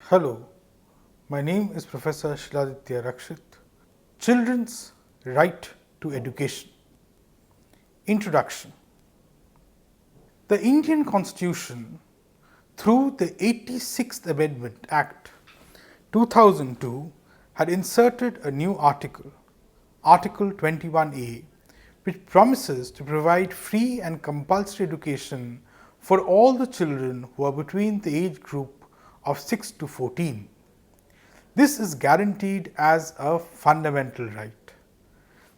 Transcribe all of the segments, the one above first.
Hello, my name is Professor Shiladitya Rakshit. Children's Right to Education. Introduction. The Indian Constitution, through the 86th Amendment Act 2002, had inserted a new article, Article 21A, which promises to provide free and compulsory education for all the children who are between the age group of 6 to 14. This is guaranteed as a fundamental right.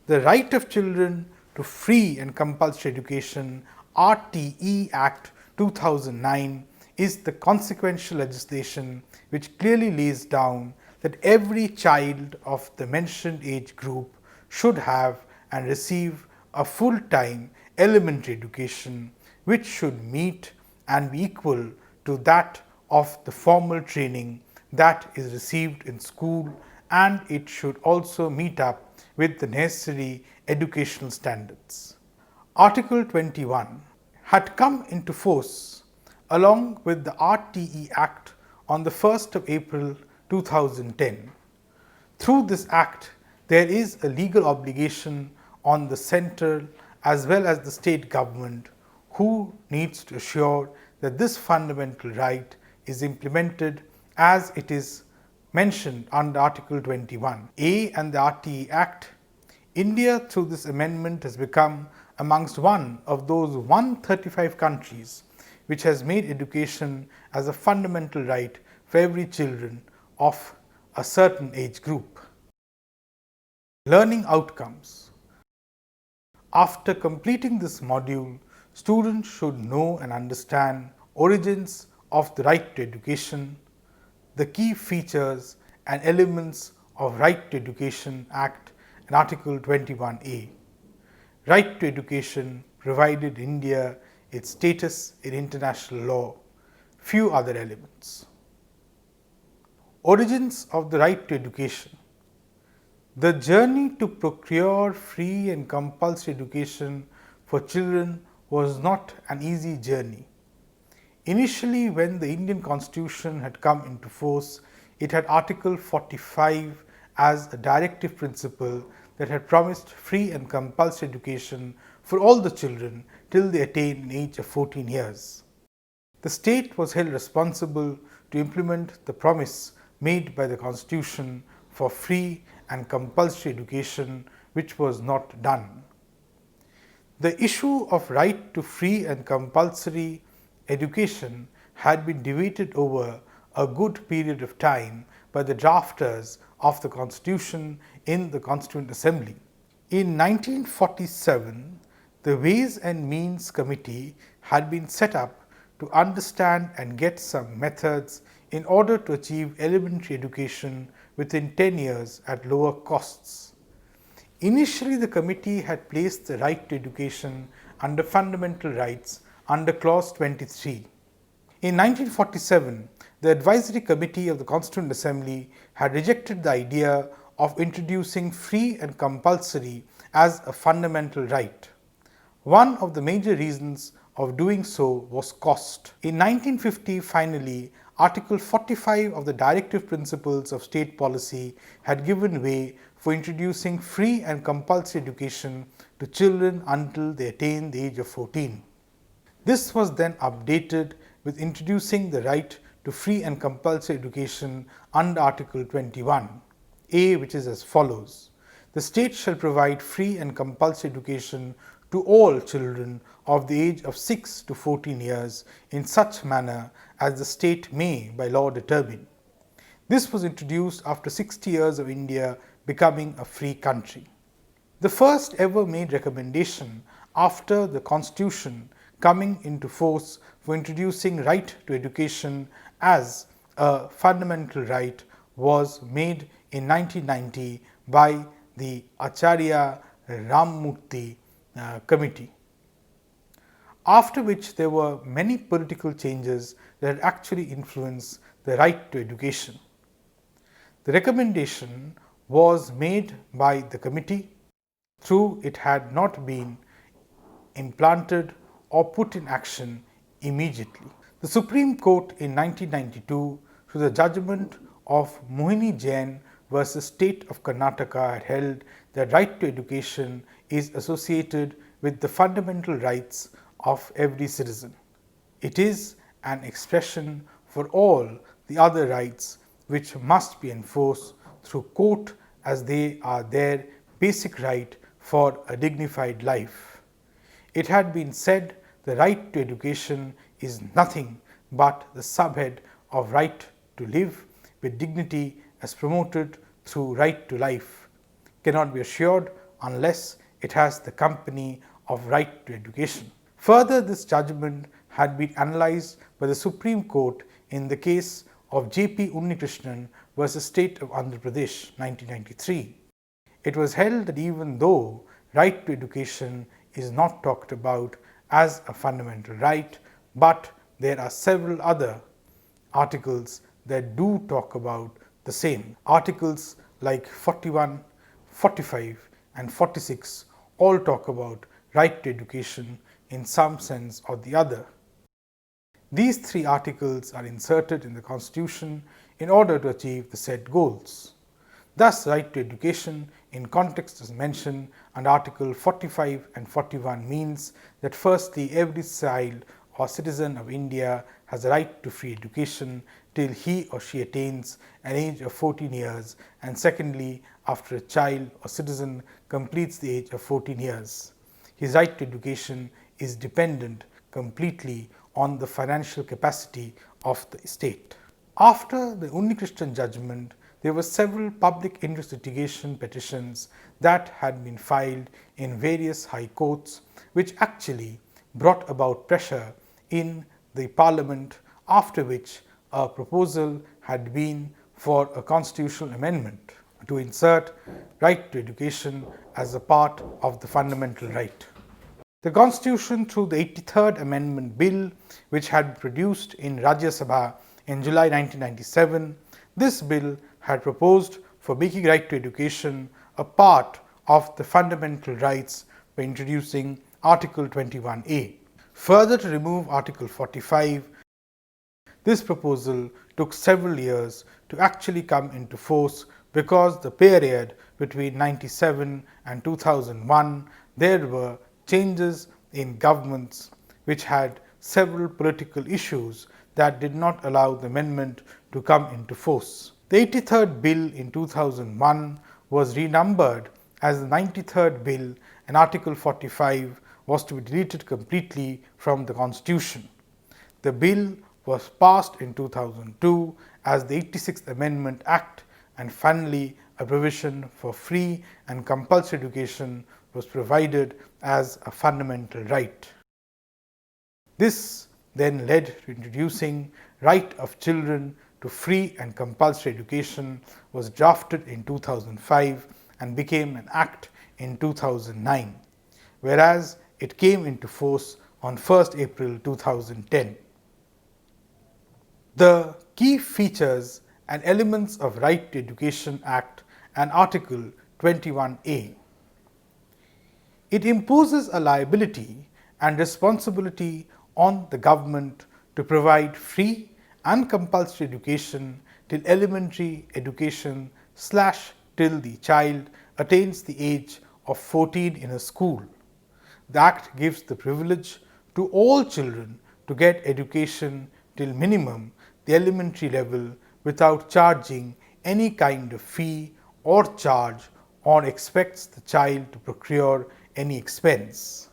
The Right of Children to Free and Compulsory Education RTE Act 2009 is the consequential legislation which clearly lays down that every child of the mentioned age group should have and receive a full-time elementary education which should meet and be equal to that of the formal training that is received in school, and it should also meet up with the necessary educational standards. Article 21 had come into force along with the RTE Act on the 1st of April 2010. Through this Act, there is a legal obligation on the central as well as the state government who needs to assure that this fundamental right is implemented as it is mentioned under Article 21A and the RTE Act. India, through this amendment, has become amongst one of those 135 countries which has made education as a fundamental right for every children of a certain age group. Learning outcomes. After completing this module, students should know and understand origins of the right to education, the key features and elements of Right to Education Act and Article 21A. Right to education provided India its status in international law, few other elements. Origins of the right to education. The journey to procure free and compulsory education for children was not an easy journey. Initially, when the Indian Constitution had come into force, it had Article 45 as a directive principle that had promised free and compulsory education for all the children till they attain an age of 14 years. The state was held responsible to implement the promise made by the Constitution for free and compulsory education, which was not done. The issue of right to free and compulsory education had been debated over a good period of time by the drafters of the Constitution in the Constituent Assembly. In 1947, the Ways and Means Committee had been set up to understand and get some methods in order to achieve elementary education within 10 years at lower costs. Initially, the committee had placed the right to education under fundamental rights under clause 23. In 1947, the advisory committee of the Constituent Assembly had rejected the idea of introducing free and compulsory as a fundamental right. One of the major reasons of doing so was cost. In 1950, finally, Article 45 of the Directive Principles of State Policy had given way for introducing free and compulsory education to children until they attain the age of 14. This was then updated with introducing the right to free and compulsory education under Article 21A, which is as follows. The state shall provide free and compulsory education to all children of the age of 6 to 14 years in such manner as the state may by law determine. This was introduced after 60 years of India becoming a free country. The first ever made recommendation after the Constitution coming into force for introducing right to education as a fundamental right was made in 1990 by the Acharya Rammurthy committee, after which there were many political changes that had actually influenced the right to education. The recommendation was made by the committee, though it had not been implanted or put in action immediately. The Supreme Court in 1992 to the judgment of Mohini Jain versus State of Karnataka had held that right to education is associated with the fundamental rights of every citizen. It is an expression for all the other rights which must be enforced through court as they are their basic right for a dignified life. It had been said the right to education is nothing but the subhead of right to live with dignity as promoted through right to life, cannot be assured unless it has the company of right to education. Further, this judgment had been analysed by the Supreme Court in the case of J.P. Unnikrishnan versus State of Andhra Pradesh 1993. It was held that even though right to education is not talked about as a fundamental right, but there are several other articles that do talk about the same. Articles like 41, 45 and 46 all talk about right to education in some sense or the other. These three articles are inserted in the Constitution in order to achieve the said goals. Thus, right to education in context as mentioned under Article 45 and 41 means that firstly, every child or citizen of India has a right to free education till he or she attains an age of 14 years, and secondly, after a child or citizen completes the age of 14 years. His right to education is dependent completely on the financial capacity of the state. After the Unnikrishnan judgment, there were several public interest litigation petitions that had been filed in various high courts, which actually brought about pressure in the parliament, after which a proposal had been for a constitutional amendment to insert right to education as a part of the fundamental right. The Constitution, through the 83rd Amendment Bill, which had been produced in Rajya Sabha in July 1997, this bill had proposed for making right to education a part of the fundamental rights by introducing Article 21A. Further, to remove Article 45, this proposal took several years to actually come into force because the period between 1997 and 2001 there were changes in governments which had several political issues that did not allow the amendment to come into force. The 83rd Bill in 2001 was renumbered as the 93rd Bill, and Article 45 was to be deleted completely from the Constitution. The bill was passed in 2002 as the 86th Amendment Act, and finally a provision for free and compulsory education was provided as a fundamental right. This then led to introducing right of children to free and compulsory education, was drafted in 2005 and became an act in 2009, whereas it came into force on 1st April 2010. The key features and elements of Right to Education Act and Article 21A. It imposes a liability and responsibility on the government to provide free and compulsory education till elementary education / till the child attains the age of 14 in a school. The Act gives the privilege to all children to get education till minimum the elementary level without charging any kind of fee or charge, or expects the child to procure any expense.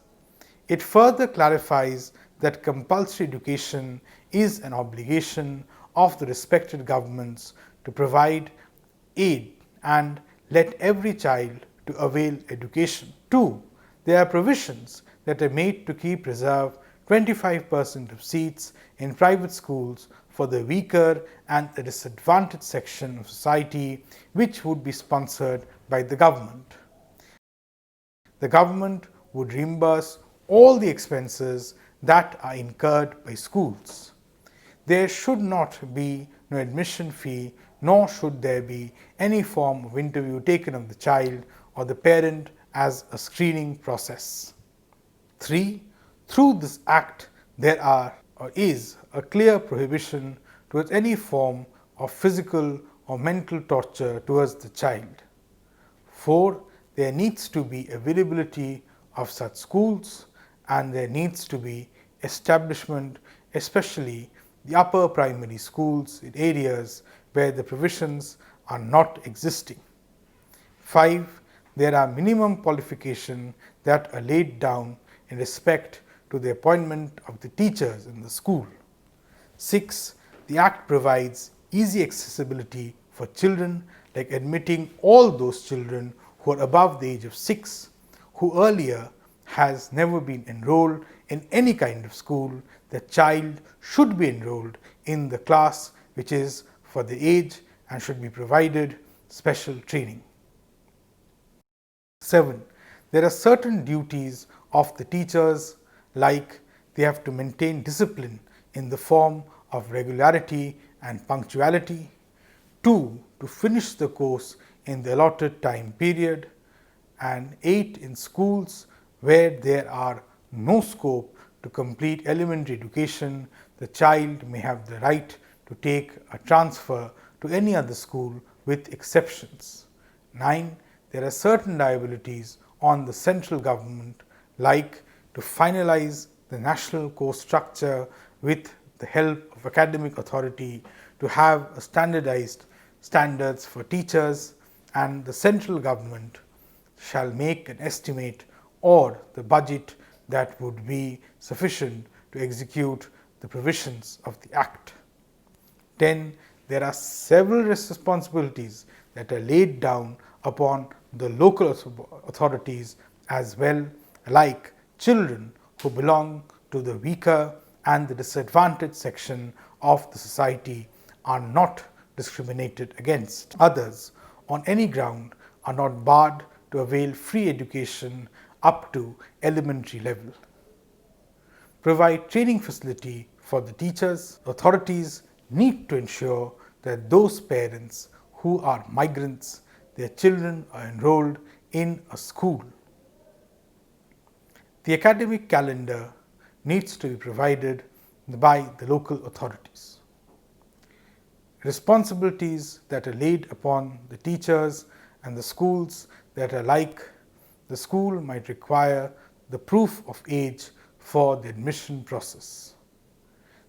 It further clarifies that compulsory education is an obligation of the respected governments to provide aid and let every child to avail education. 2. There are provisions that are made to keep reserve 25% of seats in private schools for the weaker and the disadvantaged section of society, which would be sponsored by the government. The government would reimburse all the expenses that are incurred by schools. There should not be no admission fee, nor should there be any form of interview taken of the child or the parent as a screening process. 3. Through this Act, there is a clear prohibition towards any form of physical or mental torture towards the child. 4. There needs to be availability of such schools, and there needs to be establishment, especially the upper primary schools in areas where the provisions are not existing. 5. There are minimum qualifications that are laid down in respect to the appointment of the teachers in the school. 6. The Act provides easy accessibility for children, like admitting all those children who are above the age of 6, who earlier has never been enrolled in any kind of school. The child should be enrolled in the class which is for the age and should be provided special training. 7. There are certain duties of the teachers, like they have to maintain discipline in the form of regularity and punctuality. 2. To finish the course in the allotted time period. And 8. In schools where there are no scope to complete elementary education, the child may have the right to take a transfer to any other school with exceptions. 9. There are certain liabilities on the central government, like to finalize the national course structure with the help of academic authority, to have a standardized standards for teachers, and the central government shall make an estimate or the budget that would be sufficient to execute the provisions of the Act. 10. There are several responsibilities that are laid down upon the local authorities as well, like children who belong to the weaker and the disadvantaged section of the society are not discriminated against. Others on any ground are not barred to avail free education up to elementary level. Provide training facility for the teachers. Authorities need to ensure that those parents who are migrants, their children are enrolled in a school. The academic calendar needs to be provided by the local authorities. Responsibilities that are laid upon the teachers and the schools that are like the school might require the proof of age for the admission process.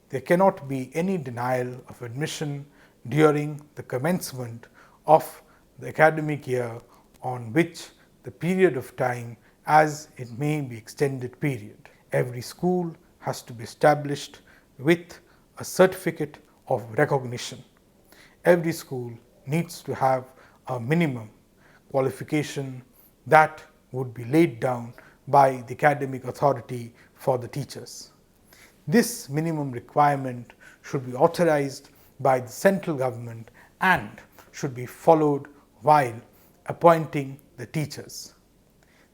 There cannot be any denial of admission during the commencement of the academic year, on which the period of time as it may be extended period. Every school has to be established with a certificate of recognition. Every school needs to have a minimum qualification that would be laid down by the academic authority for the teachers. This minimum requirement should be authorized by the central government and should be followed while appointing the teachers.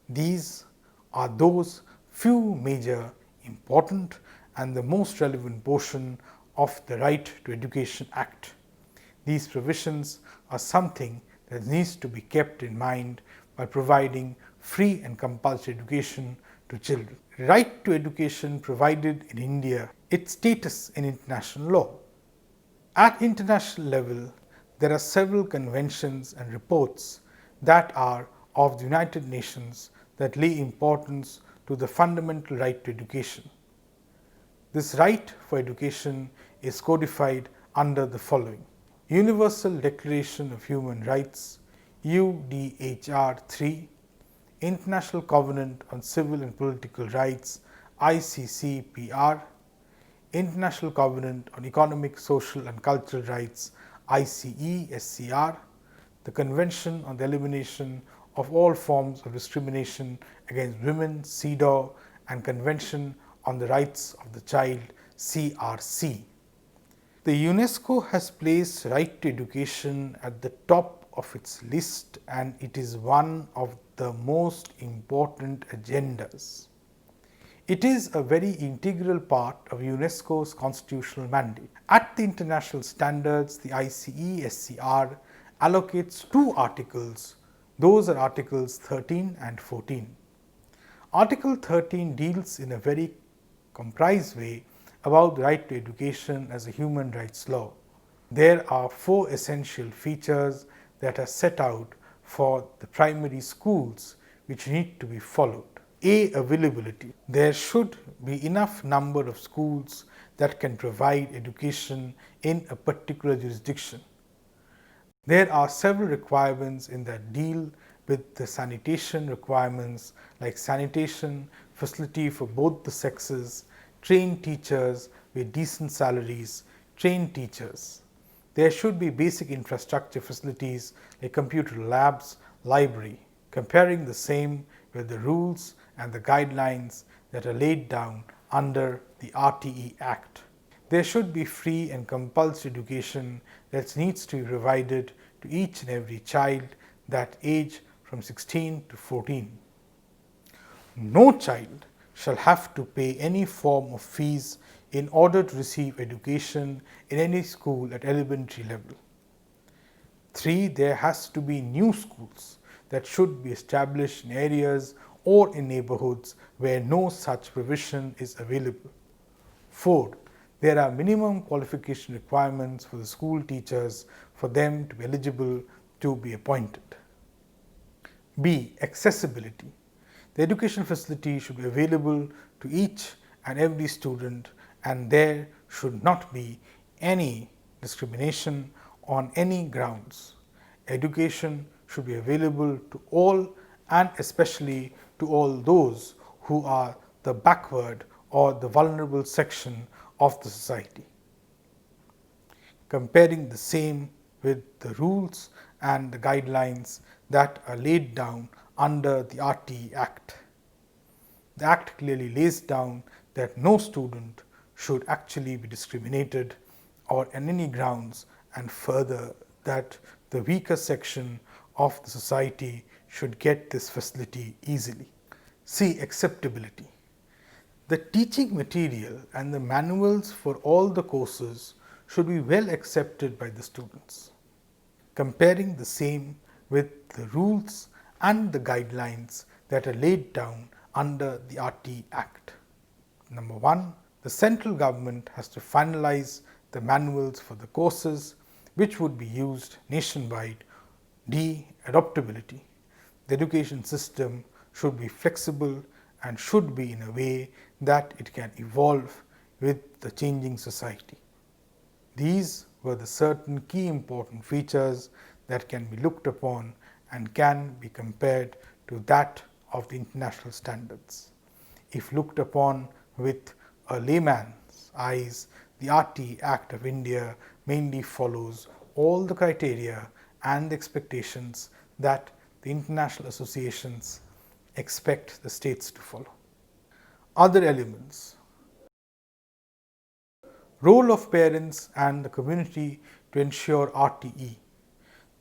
These are those few major, important and the most relevant portion of the Right to Education Act. These provisions are something that needs to be kept in mind by providing free and compulsory education to children. Right to education provided in India, its status in international law. At international level, there are several conventions and reports that are of the United Nations that lay importance to the fundamental right to education. This right for education is codified under the following: Universal Declaration of Human Rights, UDHR 3, International Covenant on Civil and Political Rights, ICCPR, International Covenant on Economic, Social and Cultural Rights, ICE-SCR, the Convention on the Elimination of All Forms of Discrimination Against Women, CEDAW, and Convention on the Rights of the Child, CRC. The UNESCO has placed right to education at the top of its list, and it is one of the most important agendas. It is a very integral part of UNESCO's constitutional mandate. At the international standards, the ICE-SCR allocates 2 articles. Those are Articles 13 and 14. Article 13 deals in a very comprised way about the right to education as a human rights law. There are 4 essential features that are set out for the primary schools which need to be followed. A. Availability. There should be enough number of schools that can provide education in a particular jurisdiction. There are several requirements in that deal with the sanitation requirements like sanitation, facility for both the sexes, trained teachers with decent salaries, trained teachers. There should be basic infrastructure facilities like computer labs, library, comparing the same with the rules and the guidelines that are laid down under the RTE Act. There should be free and compulsory education that needs to be provided to each and every child that age from 16 to 14. No child shall have to pay any form of fees in order to receive education in any school at elementary level. 3. There has to be new schools that should be established in areas or in neighborhoods where no such provision is available. 4. There are minimum qualification requirements for the school teachers for them to be eligible to be appointed. B. Accessibility. The education facility should be available to each and every student, and there should not be any discrimination on any grounds. Education should be available to all, and especially to all those who are the backward or the vulnerable section of the society. Comparing the same with the rules and the guidelines that are laid down under the RTE Act. The Act clearly lays down that no student should actually be discriminated or on any grounds, and further that the weaker section of the society should get this facility easily. C. Acceptability. The teaching material and the manuals for all the courses should be well accepted by the students. Comparing the same with the rules and the guidelines that are laid down under the RTE Act. Number 1. The central government has to finalize the manuals for the courses which would be used nationwide. D. Adaptability. The education system should be flexible and should be in a way that it can evolve with the changing society. These were the certain key important features that can be looked upon and can be compared to that of the international standards. If looked upon with a layman's eyes, the RTE Act of India mainly follows all the criteria and the expectations that the international associations expect the states to follow. Other elements. Role of parents and the community to ensure RTE.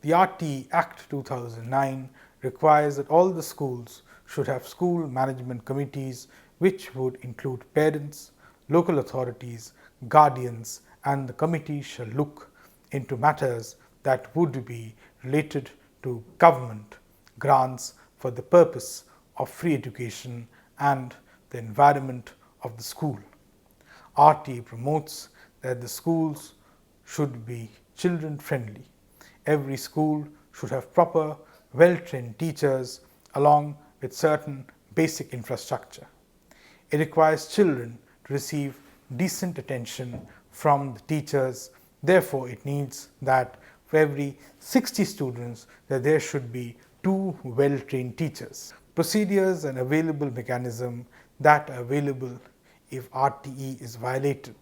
The RTE Act 2009 requires that all the schools should have school management committees which would include parents, local authorities, guardians, and the committee shall look into matters that would be related to government grants for the purpose of free education and the environment of the school. RTE promotes that the schools should be children friendly. Every school should have proper, well-trained teachers along with certain basic infrastructure. It requires children to receive decent attention from the teachers. Therefore, it needs that for every 60 students that there should be 2 well-trained teachers. Procedures and available mechanism that are available if RTE is violated.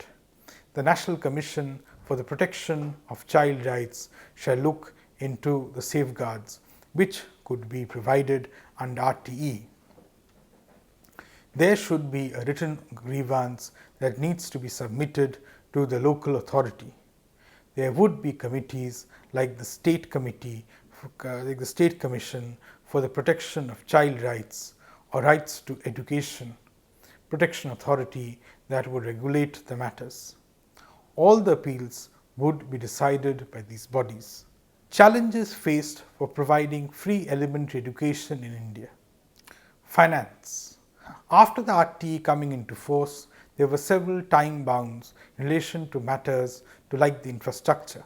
The National Commission for the Protection of Child Rights shall look into the safeguards which could be provided under RTE. There should be a written grievance that needs to be submitted to the local authority. There would be committees like the State Committee, like the State Commission for the Protection of Child Rights or Rights to Education Protection Authority that would regulate the matters. All the appeals would be decided by these bodies. Challenges faced for providing free elementary education in India. Finance. After the RTE coming into force, there were several time bounds in relation to matters to like the infrastructure.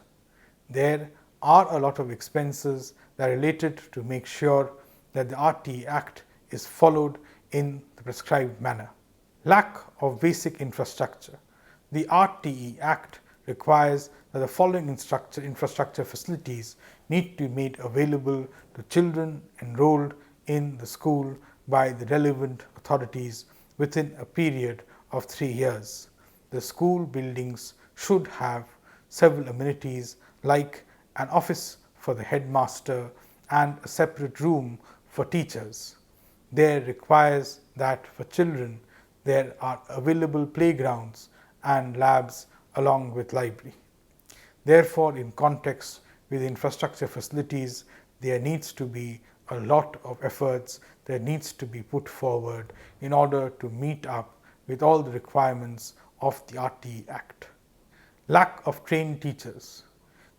There are a lot of expenses that are related to make sure that the RTE Act is followed in the prescribed manner. Lack of basic infrastructure. The RTE Act requires that the following infrastructure facilities need to be made available to children enrolled in the school by the relevant authorities within a period of 3 years. The school buildings should have several amenities like an office for the headmaster and a separate room for teachers. There requires that for children there are available playgrounds and labs along with library. Therefore, in context with infrastructure facilities, there needs to be a lot of efforts that needs to be put forward in order to meet up with all the requirements of the RTE Act. Lack of trained teachers.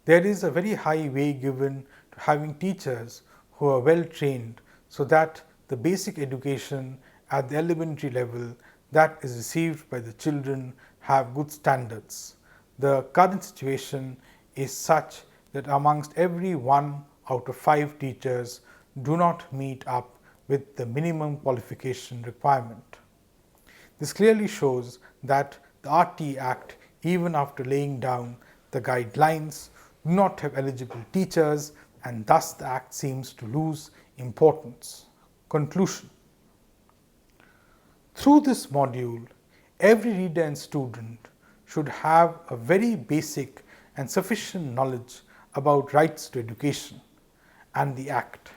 There is a very high weight given to having teachers who are well trained so that the basic education at the elementary level that is received by the children have good standards. The current situation is such that amongst every 1 out of 5 teachers do not meet up with the minimum qualification requirement. This clearly shows that the RTE Act, even after laying down the guidelines, do not have eligible teachers, and thus the Act seems to lose importance. Conclusion. Through this module, every reader and student should have a very basic and sufficient knowledge about rights to education and the Act.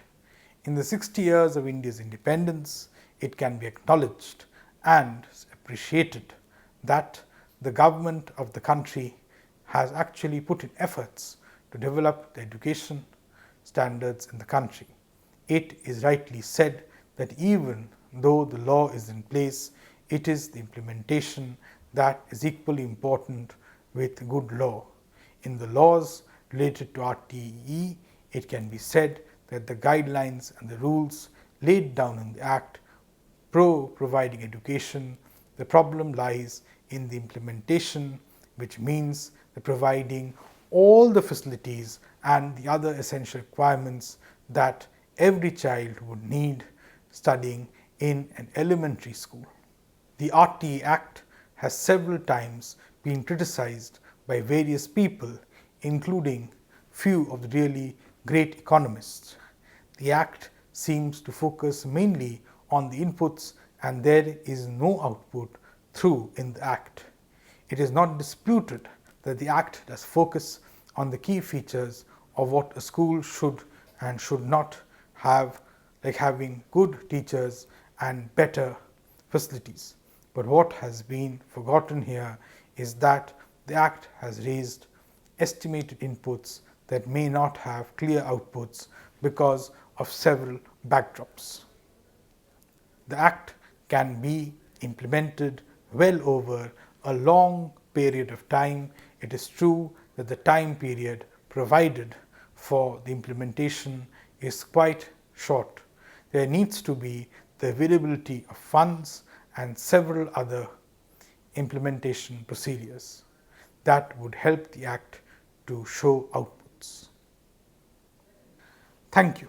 In the 60 years of India's independence, it can be acknowledged and appreciated that the government of the country has actually put in efforts to develop the education standards in the country. It is rightly said that even though the law is in place, it is the implementation that is equally important with good law. In the laws related to RTE, it can be said that the guidelines and the rules laid down in the Act providing education, the problem lies in the implementation, which means the providing all the facilities and the other essential requirements that every child would need studying in an elementary school. The RTE Act has several times been criticized by various people, including few of the really great economists. The Act seems to focus mainly on the inputs and there is no output through in the Act. It is not disputed that the Act does focus on the key features of what a school should and should not have, like having good teachers and better facilities. But what has been forgotten here is that the Act has raised estimated inputs that may not have clear outputs because of several backdrops. The Act can be implemented well over a long period of time. It is true that the time period provided for the implementation is quite short. There needs to be the availability of funds and several other implementation procedures that would help the Act to show outputs. Thank you.